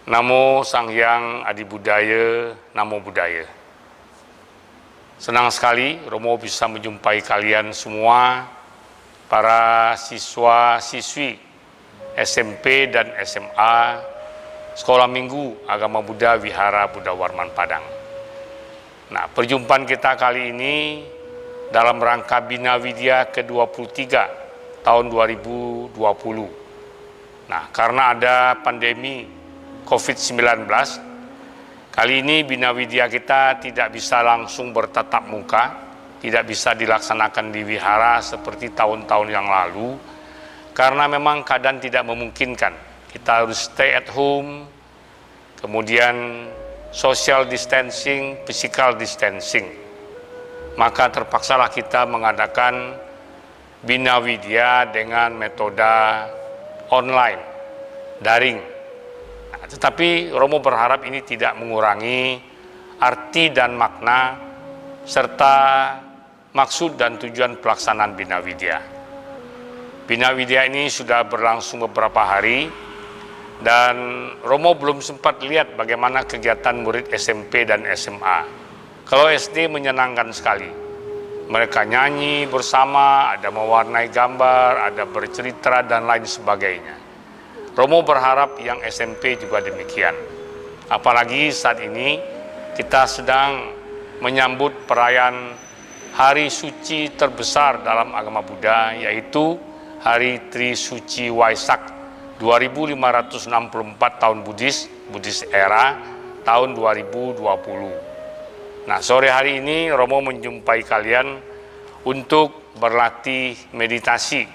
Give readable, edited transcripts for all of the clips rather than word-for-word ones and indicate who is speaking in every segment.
Speaker 1: Namo Sang Hyang Adi Budaya, Namo Buddhaya. Senang sekali Romo bisa menjumpai kalian semua, para siswa-siswi SMP dan SMA Sekolah Minggu Agama Buddha Wihara Buddha Warman Padang. Nah, perjumpaan kita kali ini dalam rangka Bina Widya ke-23 tahun 2020. Nah, karena ada pandemi COVID-19, kali ini Bina Widya kita tidak bisa langsung bertatap muka, tidak bisa dilaksanakan di wihara seperti tahun-tahun yang lalu, karena memang keadaan tidak memungkinkan. Kita harus stay at home, kemudian social distancing, physical distancing. Maka terpaksalah kita mengadakan Bina Widya dengan metode online, daring. Tetapi Romo berharap ini tidak mengurangi arti dan makna serta maksud dan tujuan pelaksanaan Bina Widya. Bina Widya ini sudah berlangsung beberapa hari dan Romo belum sempat lihat bagaimana kegiatan murid SMP dan SMA. Kalau SD menyenangkan sekali. Mereka nyanyi bersama, ada mewarnai gambar, ada bercerita dan lain sebagainya. Romo berharap yang SMP juga demikian. Apalagi saat ini kita sedang menyambut perayaan hari suci terbesar dalam agama Buddha, yaitu hari Trisuci Waisak 2564 tahun Buddhis era tahun 2020. Nah, sore hari ini Romo menjumpai kalian untuk berlatih meditasi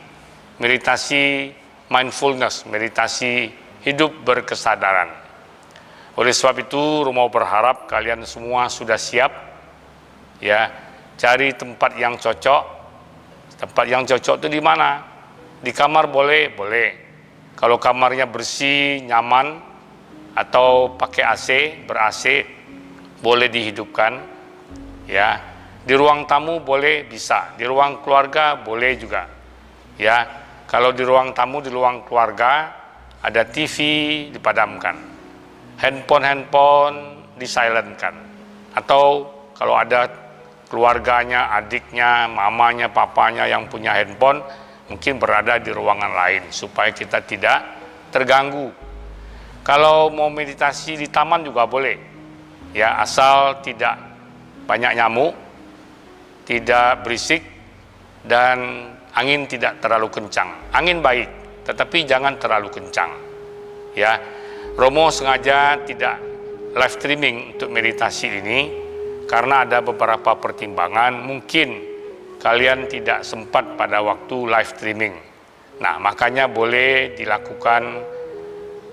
Speaker 1: mindfulness, meditasi hidup berkesadaran. Oleh sebab itu, Romo berharap kalian semua sudah siap, ya, cari tempat yang cocok. Tempat yang cocok itu di mana? Di kamar boleh. Kalau kamarnya bersih, nyaman, atau pakai AC, ber-AC, boleh dihidupkan, ya. Di ruang tamu boleh, bisa. Di ruang keluarga boleh juga, ya. Kalau di ruang tamu, di ruang keluarga, ada TV dipadamkan, handphone disilentkan, atau kalau ada keluarganya, adiknya, mamanya, papanya yang punya handphone, mungkin berada di ruangan lain supaya kita tidak terganggu. Kalau mau meditasi di taman juga boleh, ya, asal tidak banyak nyamuk, tidak berisik, dan angin tidak terlalu kencang. Angin baik, tetapi jangan terlalu kencang. Ya, Romo sengaja tidak live streaming untuk meditasi ini karena ada beberapa pertimbangan. Mungkin kalian tidak sempat pada waktu live streaming. Nah, makanya boleh dilakukan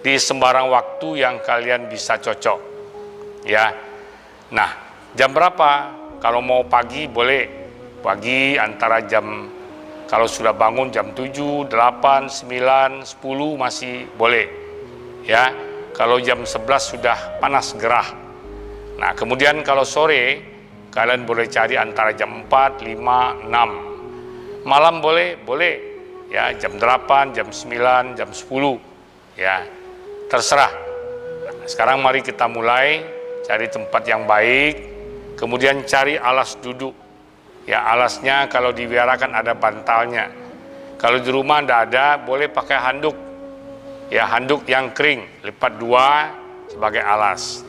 Speaker 1: di sembarang waktu yang kalian bisa cocok. Ya. Nah, jam berapa? Kalau mau pagi boleh. Pagi antara jam, kalau sudah bangun jam 7, 8, 9, 10 masih boleh. Ya, kalau jam 11 sudah panas gerah. Nah, kemudian kalau sore, kalian boleh cari antara jam 4, 5, 6. Malam boleh. Ya, jam 8, jam 9, jam 10. Ya, terserah. Nah, sekarang mari kita mulai cari tempat yang baik, kemudian cari alas duduk. Ya, alasnya kalau di wihara kan ada bantalnya. Kalau di rumah tidak ada, boleh pakai handuk. Ya, handuk yang kering, lipat 2 sebagai alas.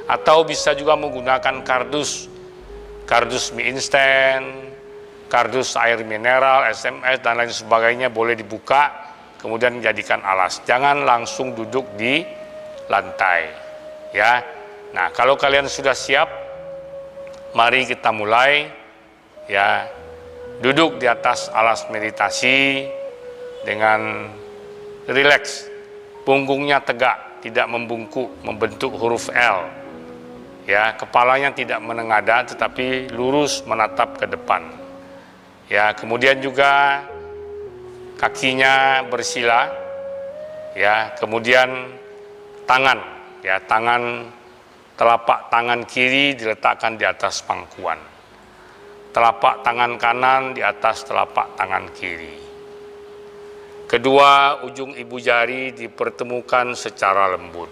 Speaker 1: Atau bisa juga menggunakan kardus mie instan, kardus air mineral, SMS, dan lain sebagainya boleh dibuka, kemudian jadikan alas. Jangan langsung duduk di lantai. Ya, nah kalau kalian sudah siap, mari kita mulai. Ya, duduk di atas alas meditasi dengan rileks, punggungnya tegak, tidak membungkuk, membentuk huruf L. Ya, kepalanya tidak menengadah tetapi lurus menatap ke depan. Ya, kemudian juga kakinya bersila. Ya, kemudian tangan, ya, telapak tangan kiri diletakkan di atas pangkuan. Telapak tangan kanan di atas telapak tangan kiri. Kedua ujung ibu jari dipertemukan secara lembut.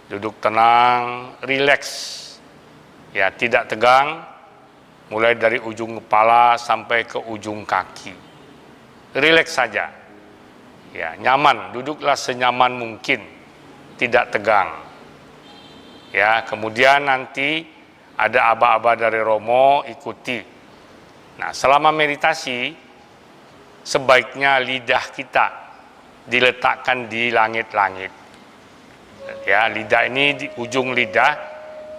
Speaker 1: Duduk tenang, rileks, ya, tidak tegang, mulai dari ujung kepala sampai ke ujung kaki. Rileks saja, ya, nyaman, duduklah senyaman mungkin, tidak tegang. Ya, kemudian nanti ada aba-aba dari Romo, ikuti. Nah, selama meditasi, sebaiknya lidah kita diletakkan di langit-langit. Ya, lidah ini, di ujung lidah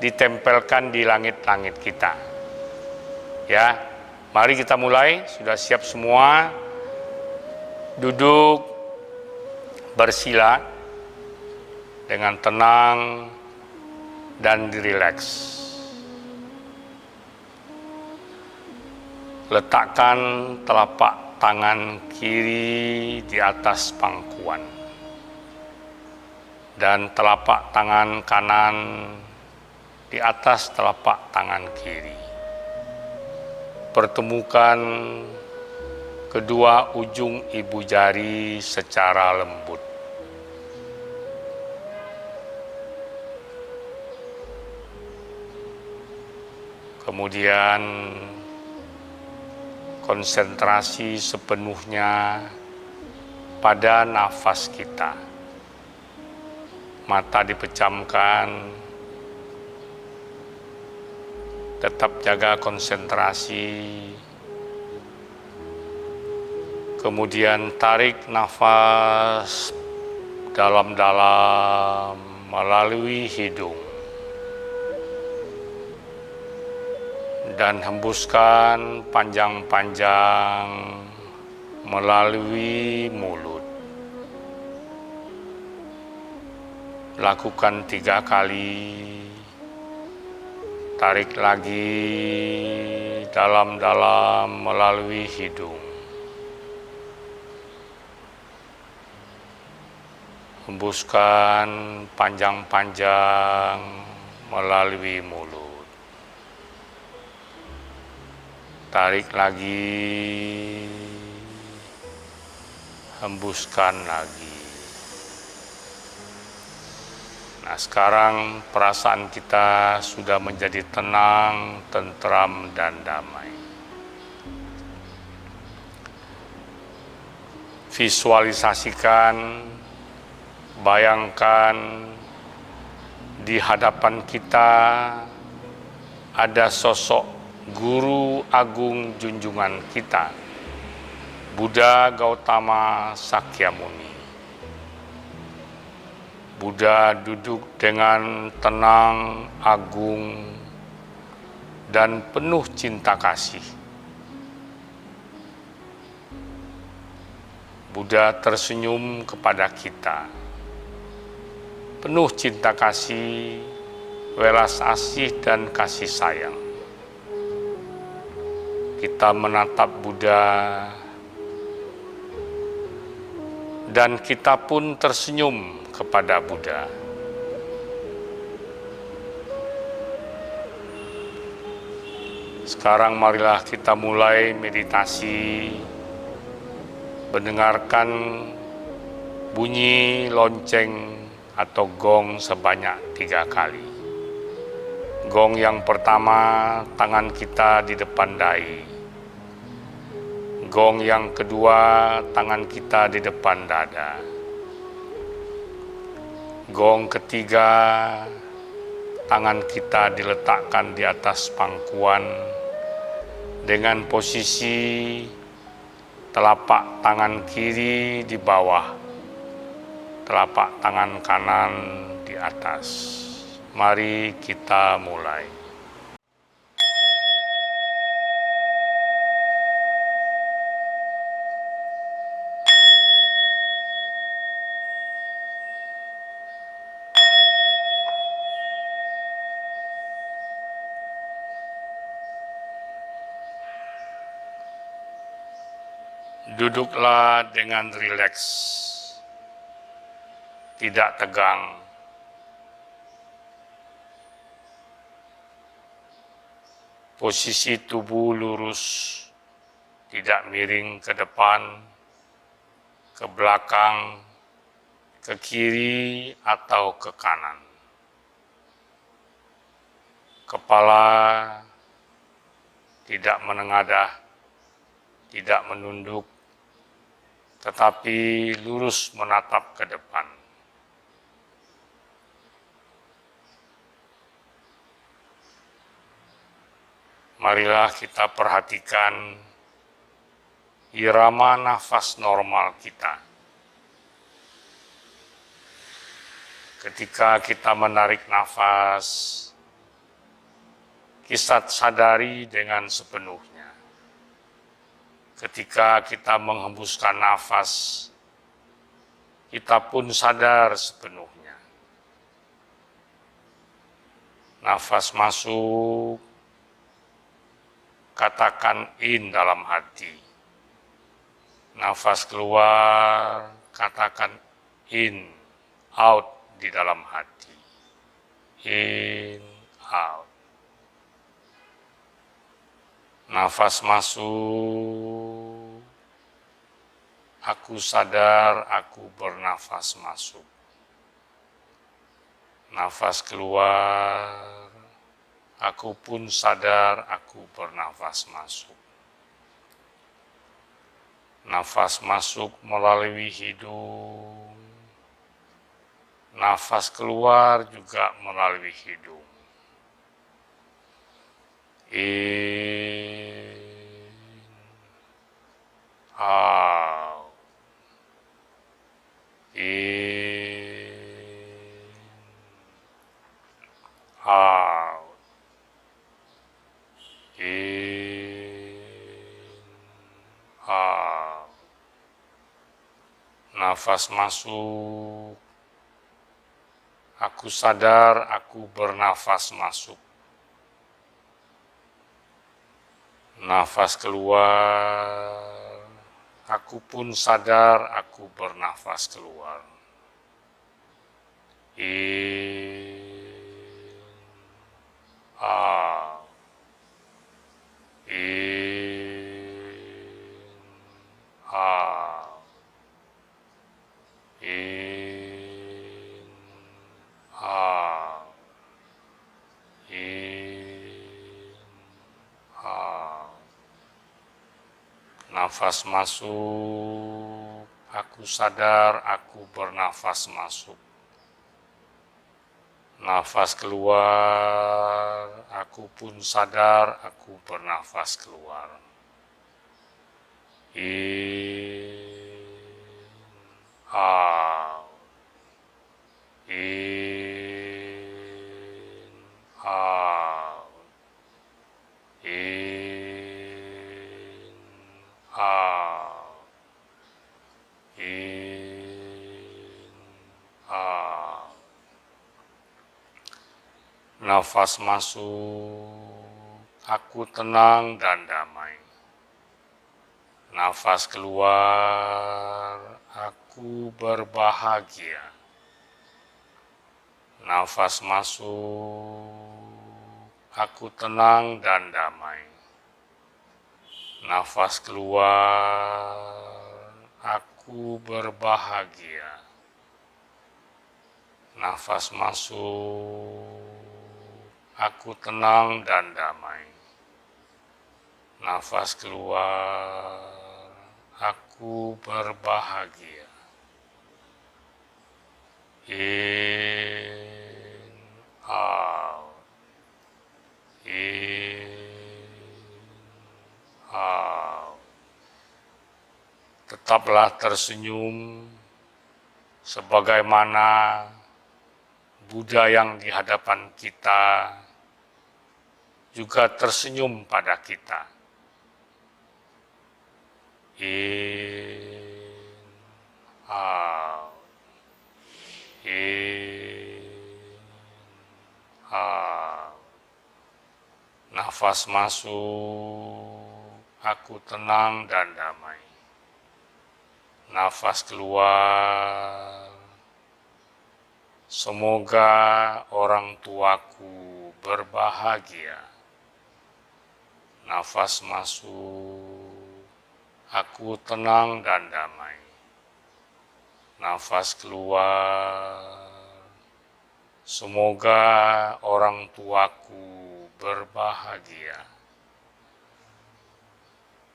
Speaker 1: ditempelkan di langit-langit kita. Ya, mari kita mulai. Sudah siap semua? Duduk bersila dengan tenang dan rileks. Letakkan telapak tangan kiri di atas pangkuan dan telapak tangan kanan di atas telapak tangan kiri. Pertemukan kedua ujung ibu jari secara lembut. Kemudian konsentrasi sepenuhnya pada nafas kita. Mata dipejamkan, tetap jaga konsentrasi. Kemudian tarik nafas dalam-dalam melalui hidung. Dan hembuskan panjang-panjang melalui mulut. Lakukan 3 kali. Tarik lagi dalam-dalam melalui hidung. Hembuskan panjang-panjang melalui mulut. Tarik lagi. Hembuskan lagi. Nah, sekarang perasaan kita sudah menjadi tenang, tentram, dan damai. Visualisasikan, bayangkan di hadapan kita ada sosok Guru Agung junjungan kita, Buddha Gautama Sakyamuni. Buddha duduk dengan tenang, agung, dan penuh cinta kasih. Buddha tersenyum kepada kita, penuh cinta kasih, welas asih, dan kasih sayang. Kita menatap Buddha, dan kita pun tersenyum kepada Buddha. Sekarang marilah kita mulai meditasi, mendengarkan bunyi lonceng atau gong sebanyak 3 kali. Gong yang pertama, tangan kita di depan dahi. Gong yang kedua, tangan kita di depan dada. Gong ketiga, tangan kita diletakkan di atas pangkuan dengan posisi telapak tangan kiri di bawah, telapak tangan kanan di atas. Mari kita mulai. Duduklah dengan rileks, tidak tegang. Posisi tubuh lurus, tidak miring ke depan, ke belakang, ke kiri atau ke kanan. Kepala tidak menengadah, tidak menunduk, tetapi lurus menatap ke depan. Marilah kita perhatikan irama nafas normal kita. Ketika kita menarik nafas, kita sadari dengan sepenuhnya. Ketika kita menghembuskan nafas, kita pun sadar sepenuhnya. Nafas masuk, katakan in dalam hati. Nafas keluar, katakan in, out di dalam hati. In, out. Nafas masuk, aku sadar aku bernafas masuk. Nafas keluar, aku pun sadar aku bernafas masuk. Nafas masuk melalui hidung, nafas keluar juga melalui hidung. In, out. In, out. In, out. Nafas masuk, aku sadar aku bernafas masuk. Nafas keluar, aku pun sadar aku bernafas keluar. In, out. In, out. In, out. In, out. Nafas masuk, aku sadar aku bernafas masuk. Nafas keluar, aku pun sadar aku bernafas keluar. In, out. In, out. In, out. In, out. Nafas masuk, aku tenang dan damai. Nafas keluar, aku berbahagia. Nafas masuk, aku tenang dan damai. Nafas keluar, aku berbahagia. Nafas masuk, aku tenang dan damai. Nafas keluar, aku berbahagia. In, out. In, out. Tetaplah tersenyum sebagaimana Buddha yang di hadapan kita juga tersenyum pada kita. In, out. In, out. Nafas masuk, aku tenang dan damai. Nafas keluar, semoga orang tuaku berbahagia. Nafas masuk, aku tenang dan damai. Nafas keluar, semoga orang tuaku berbahagia.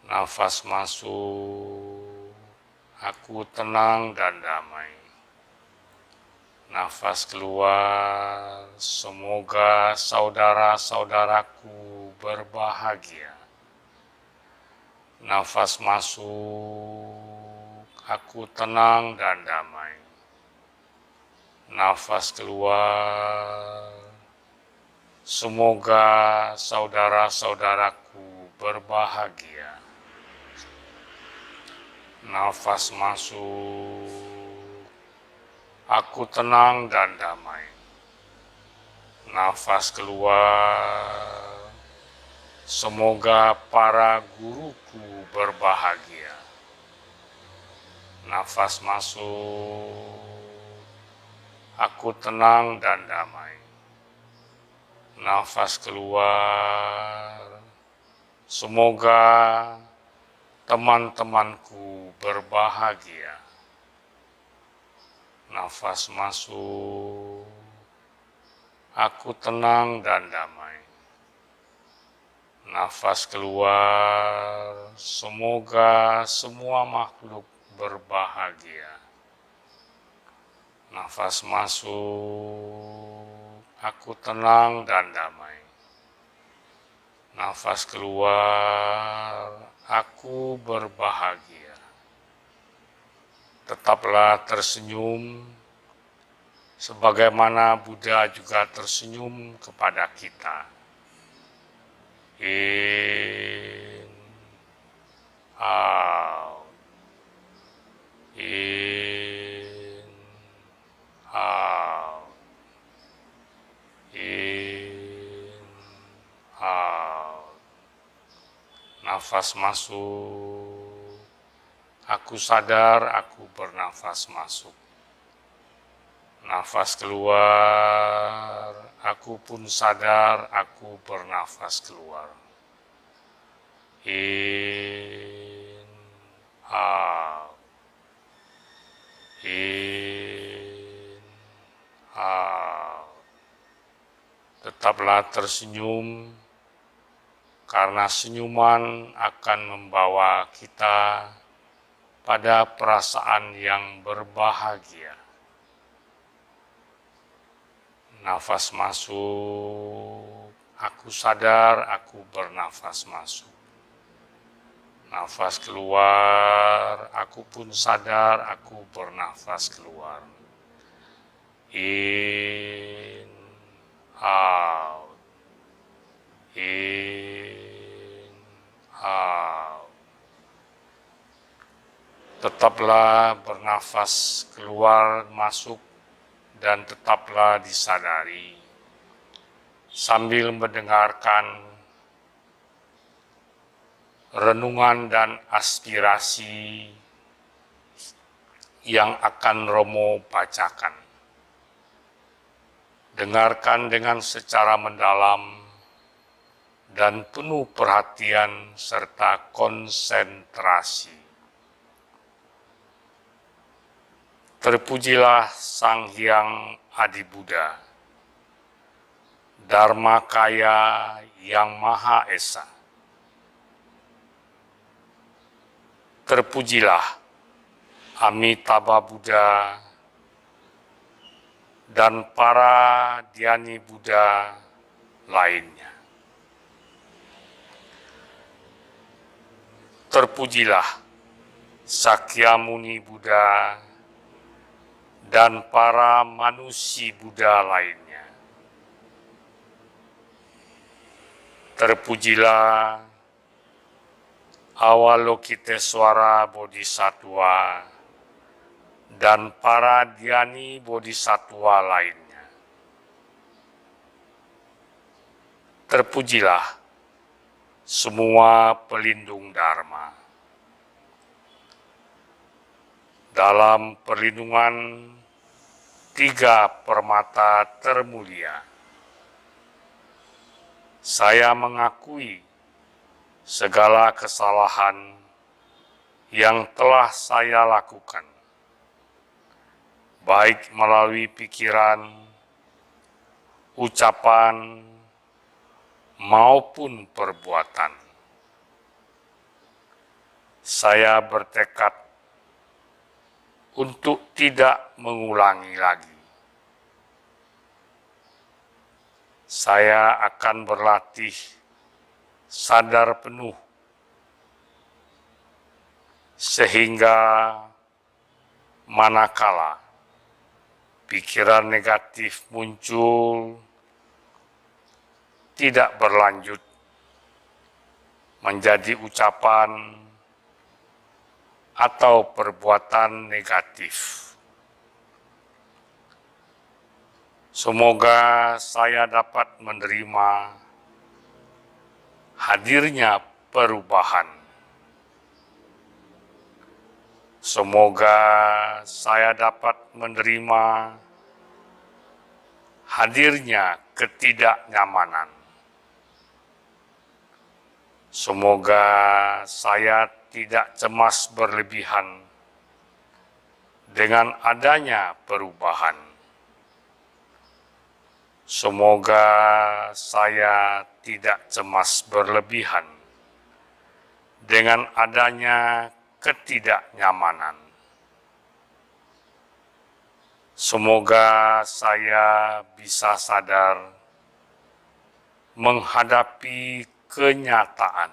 Speaker 1: Nafas masuk, aku tenang dan damai. Nafas keluar, semoga saudara-saudaraku berbahagia. Nafas masuk, aku tenang dan damai. Nafas keluar, semoga saudara-saudaraku berbahagia. Nafas masuk, aku tenang dan damai. Nafas keluar, semoga para guruku berbahagia. Nafas masuk, aku tenang dan damai. Nafas keluar, semoga teman-temanku berbahagia. Nafas masuk, aku tenang dan damai. Nafas keluar, semoga semua makhluk berbahagia. Nafas masuk, aku tenang dan damai. Nafas keluar, aku berbahagia. Tetaplah tersenyum, sebagaimana Buddha juga tersenyum kepada kita. In, out, in, out, in, out. Nafas masuk, aku sadar aku bernafas masuk. Nafas keluar, aku pun sadar aku bernafas keluar. In, out, in, out. Tetaplah tersenyum, karena senyuman akan membawa kita pada perasaan yang berbahagia. Nafas masuk, aku sadar aku bernafas masuk. Nafas keluar, aku pun sadar aku bernafas keluar. In, out, in, out. Tetaplah bernafas keluar masuk dan tetaplah disadari sambil mendengarkan renungan dan aspirasi yang akan Romo bacakan. Dengarkan dengan secara mendalam dan penuh perhatian serta konsentrasi. Terpujilah Sang Hyang Adi Buddha, Dharmakaya yang Maha Esa. Terpujilah Amitabha Buddha dan para Dhyani Buddha lainnya. Terpujilah Sakyamuni Buddha dan para manusia Buddha lainnya. Terpujilah Avalokitesvara Bodhisattva dan para Dhyani Bodhisattva lainnya. Terpujilah semua pelindung Dharma. Dalam perlindungan tiga permata termulia, saya mengakui segala kesalahan yang telah saya lakukan, baik melalui pikiran, ucapan, maupun perbuatan. Saya bertekad untuk tidak mengulangi lagi. Saya akan berlatih sadar penuh sehingga manakala pikiran negatif muncul, tidak berlanjut menjadi ucapan atau perbuatan negatif. Semoga saya dapat menerima hadirnya perubahan. Semoga saya dapat menerima hadirnya ketidaknyamanan. Semoga saya tidak cemas berlebihan dengan adanya perubahan. Semoga saya tidak cemas berlebihan dengan adanya ketidaknyamanan. Semoga saya bisa sadar menghadapi kenyataan.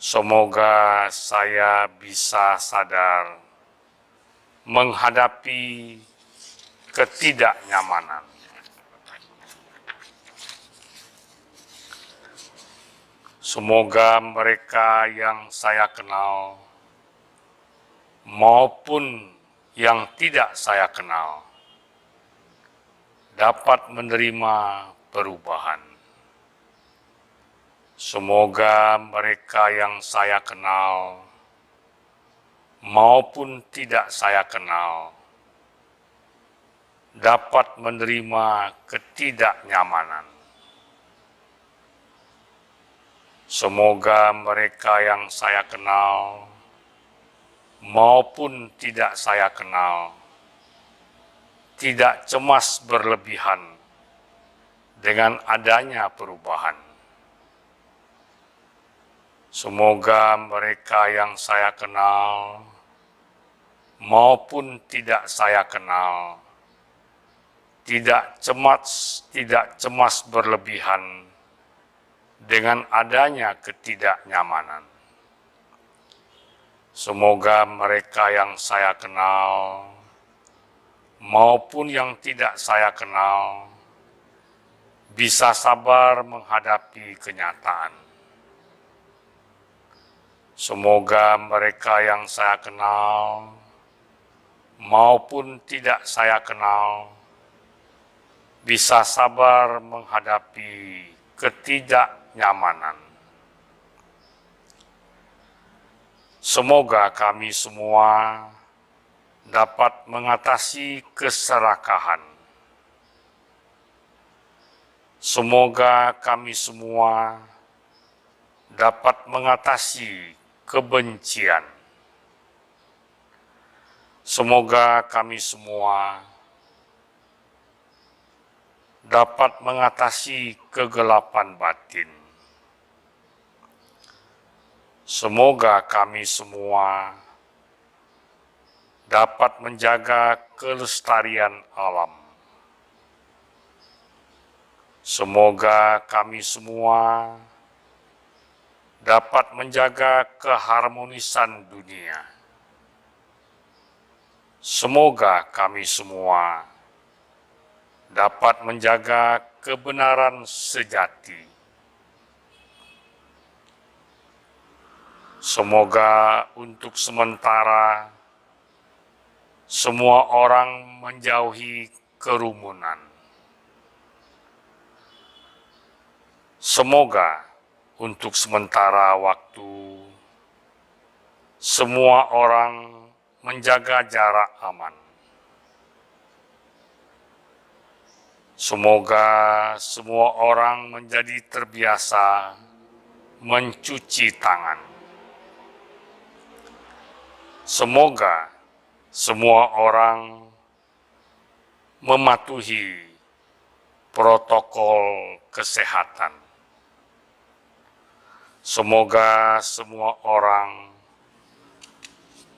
Speaker 1: Semoga saya bisa sadar menghadapi ketidaknyamanan. Semoga mereka yang saya kenal maupun yang tidak saya kenal dapat menerima perubahan. Semoga mereka yang saya kenal maupun tidak saya kenal dapat menerima ketidaknyamanan. Semoga mereka yang saya kenal maupun tidak saya kenal tidak cemas berlebihan dengan adanya perubahan. Semoga mereka yang saya kenal maupun tidak saya kenal tidak cemas berlebihan dengan adanya ketidaknyamanan. Semoga mereka yang saya kenal maupun yang tidak saya kenal bisa sabar menghadapi kenyataan. Semoga mereka yang saya kenal maupun tidak saya kenal bisa sabar menghadapi ketidaknyamanan. Semoga kami semua dapat mengatasi keserakahan. Semoga kami semua dapat mengatasi kebencian. Semoga kami semua dapat mengatasi kegelapan batin. Semoga kami semua dapat menjaga kelestarian alam. Semoga kami semua dapat menjaga keharmonisan dunia. Semoga kami semua dapat menjaga kebenaran sejati. Semoga untuk sementara semua orang menjauhi kerumunan. Semoga untuk sementara waktu semua orang menjaga jarak aman. Semoga semua orang menjadi terbiasa mencuci tangan. Semoga semua orang mematuhi protokol kesehatan. Semoga semua orang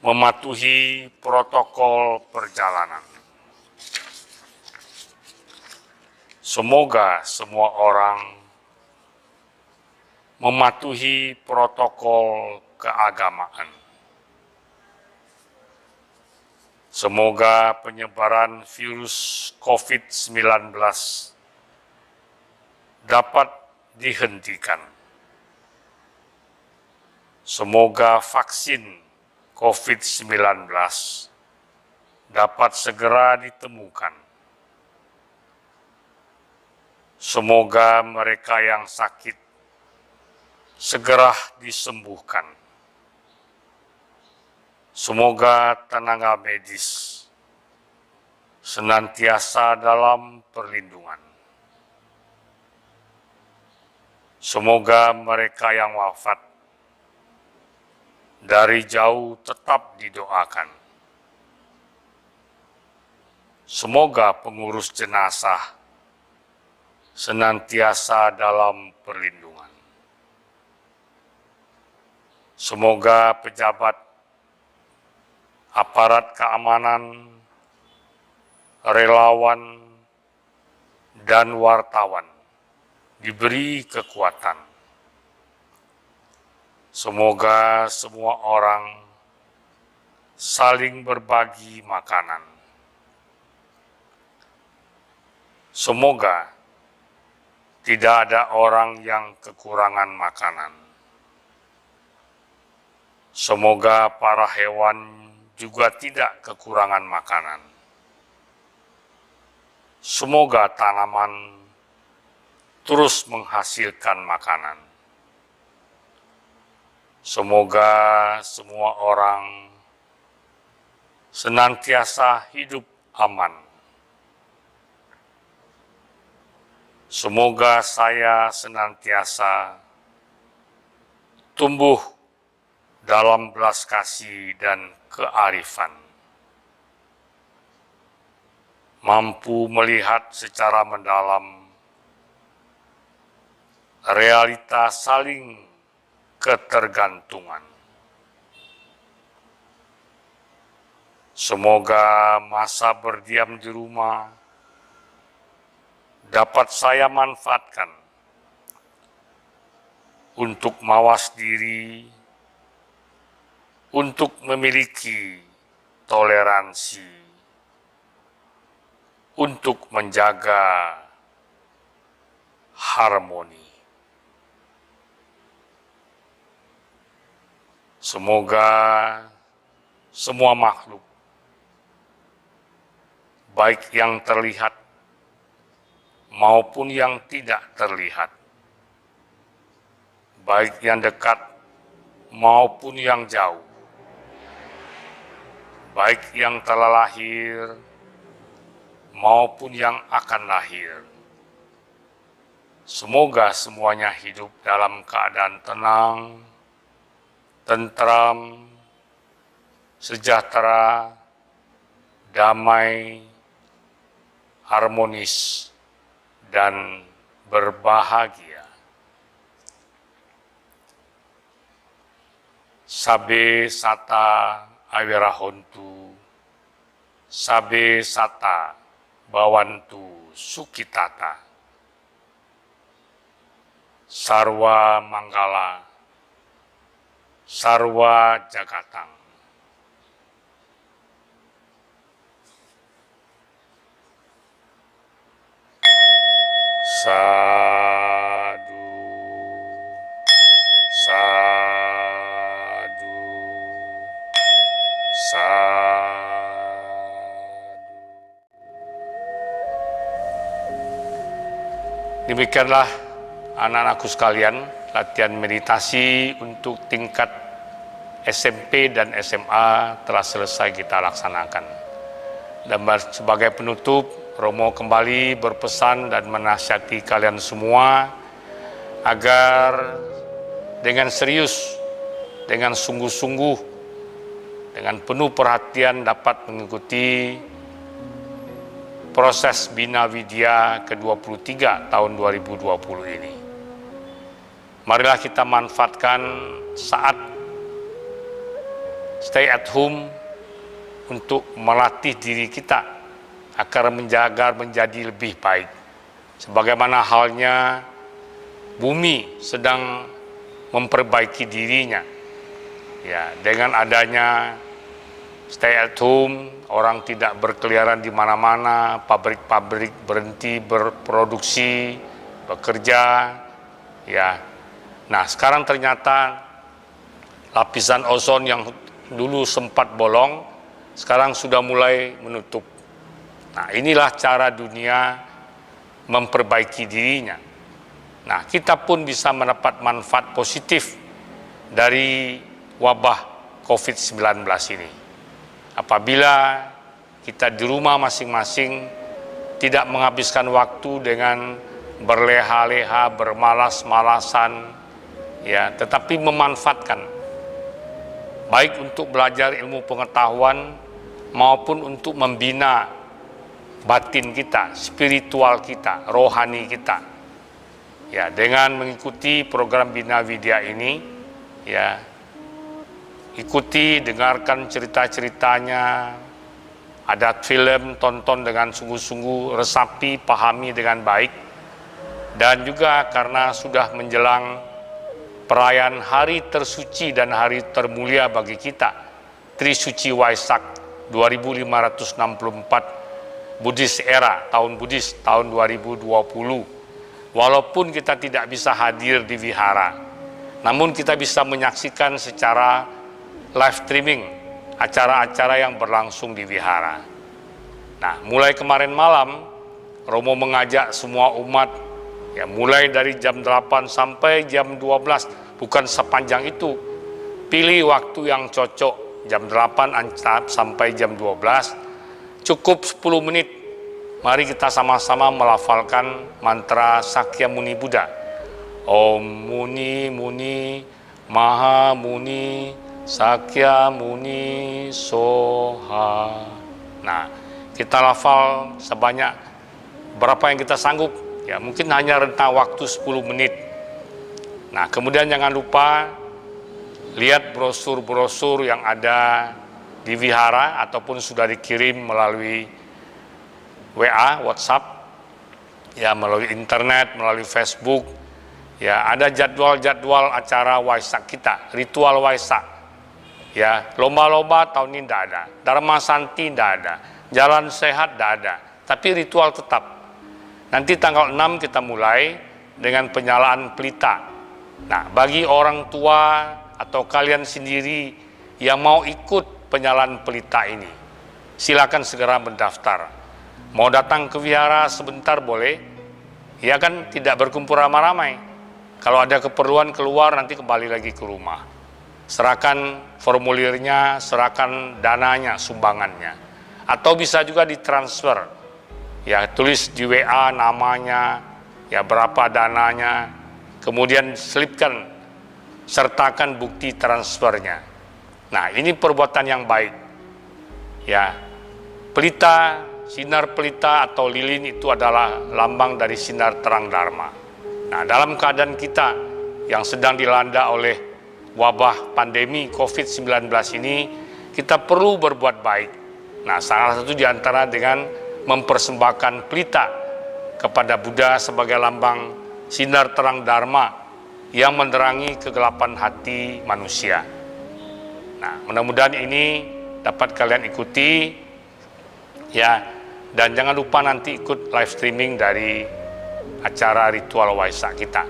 Speaker 1: mematuhi protokol perjalanan. Semoga semua orang mematuhi protokol keagamaan. Semoga penyebaran virus COVID-19 dapat dihentikan. Semoga vaksin COVID-19 dapat segera ditemukan. Semoga mereka yang sakit segera disembuhkan. Semoga tenaga medis senantiasa dalam perlindungan. Semoga mereka yang wafat dari jauh tetap didoakan. Semoga pengurus jenazah senantiasa dalam perlindungan. Semoga pejabat aparat keamanan, relawan, dan wartawan diberi kekuatan. Semoga semua orang saling berbagi makanan. Semoga tidak ada orang yang kekurangan makanan. Semoga para hewan juga tidak kekurangan makanan. Semoga tanaman terus menghasilkan makanan. Semoga semua orang senantiasa hidup aman. Semoga saya senantiasa tumbuh dalam belas kasih dan kearifan, mampu melihat secara mendalam realita saling ketergantungan. Semoga masa berdiam di rumah dapat saya manfaatkan untuk mawas diri, untuk memiliki toleransi, untuk menjaga harmoni. Semoga semua makhluk, baik yang terlihat maupun yang tidak terlihat, baik yang dekat maupun yang jauh, baik yang telah lahir maupun yang akan lahir. Semoga semuanya hidup dalam keadaan tenang, tentram, sejahtera, damai, harmonis, dan berbahagia. Sabe sata awirahontu, sabe sata bawantu sukitata, sarwa manggala, sarwa jagatang. Sadu, sadu, sadu. Demikianlah anak-anakku sekalian, latihan meditasi untuk tingkat SMP dan SMA telah selesai kita laksanakan. Dan sebagai penutup, Romo kembali berpesan dan menasihati kalian semua agar dengan serius, dengan sungguh-sungguh, dengan penuh perhatian dapat mengikuti proses Bina Widya ke-23 tahun 2020 ini. Marilah kita manfaatkan saat stay at home untuk melatih diri kita agar menjadi lebih baik. Sebagaimana halnya bumi sedang memperbaiki dirinya. Ya, dengan adanya stay at home, orang tidak berkeliaran di mana-mana, pabrik-pabrik berhenti berproduksi, bekerja, ya. Nah, sekarang ternyata lapisan ozon yang dulu sempat bolong, sekarang sudah mulai menutup. Nah, inilah cara dunia memperbaiki dirinya. Nah, kita pun bisa mendapat manfaat positif dari wabah COVID-19 ini. Apabila kita di rumah masing-masing tidak menghabiskan waktu dengan berleha-leha, bermalas-malasan, ya, tetapi memanfaatkan baik untuk belajar ilmu pengetahuan maupun untuk membina batin kita, spiritual kita, rohani kita. Ya, dengan mengikuti program Bina Widya ini, ya, ikuti, dengarkan cerita-ceritanya, ada film, tonton dengan sungguh-sungguh, resapi, pahami dengan baik. Dan juga karena sudah menjelang perayaan hari tersuci dan hari termulia bagi kita, Trisuci Waisak 2564 Buddhis era, tahun Buddhis, tahun 2020. Walaupun kita tidak bisa hadir di wihara, namun kita bisa menyaksikan secara live streaming acara-acara yang berlangsung di wihara. Nah, mulai kemarin malam, Romo mengajak semua umat, ya, mulai dari jam 8 sampai jam 12, bukan sepanjang itu. Pilih waktu yang cocok, jam 8 sampai jam 12, cukup 10 menit. Mari kita sama-sama melafalkan mantra Sakyamuni Buddha. Om Muni Muni Maha Muni Sakyamuni Soha. Nah, kita lafal sebanyak berapa yang kita sanggup. Ya, mungkin hanya rentang waktu 10 menit. Nah, kemudian jangan lupa lihat brosur-brosur yang ada di wihara ataupun sudah dikirim melalui WA, WhatsApp, ya, melalui internet, melalui Facebook. Ya, ada jadwal-jadwal acara Waisak kita, ritual Waisak. Ya, lomba-lomba tahun ini tidak ada, Dharma Santi tidak ada, jalan sehat tidak ada, tapi ritual tetap. Nanti tanggal 6 kita mulai dengan penyalaan pelita. Nah, bagi orang tua atau kalian sendiri yang mau ikut penyalaan pelita ini, silakan segera mendaftar. Mau datang ke wihara sebentar boleh, ya kan, tidak berkumpul ramai-ramai. Kalau ada keperluan keluar, nanti kembali lagi ke rumah. Serahkan formulirnya, serahkan dananya, sumbangannya. Atau bisa juga ditransfer. Ya, tulis di WA namanya, ya, berapa dananya, kemudian selipkan, sertakan bukti transfernya. Nah, ini perbuatan yang baik. Ya, pelita, sinar pelita atau lilin itu adalah lambang dari sinar terang Dharma. Nah, dalam keadaan kita yang sedang dilanda oleh wabah pandemi COVID-19 ini, kita perlu berbuat baik. Nah, salah satu di antara dengan mempersembahkan pelita kepada Buddha sebagai lambang sinar terang Dharma yang menerangi kegelapan hati manusia. Nah, mudah-mudahan ini dapat kalian ikuti, ya, dan jangan lupa nanti ikut live streaming dari acara ritual Waisak kita.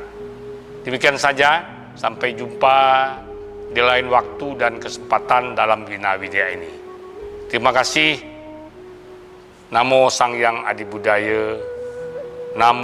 Speaker 1: Demikian saja, sampai jumpa di lain waktu dan kesempatan dalam Bina Widya ini. Terima kasih. Namo Sang Hyang Adi Budaya. Namo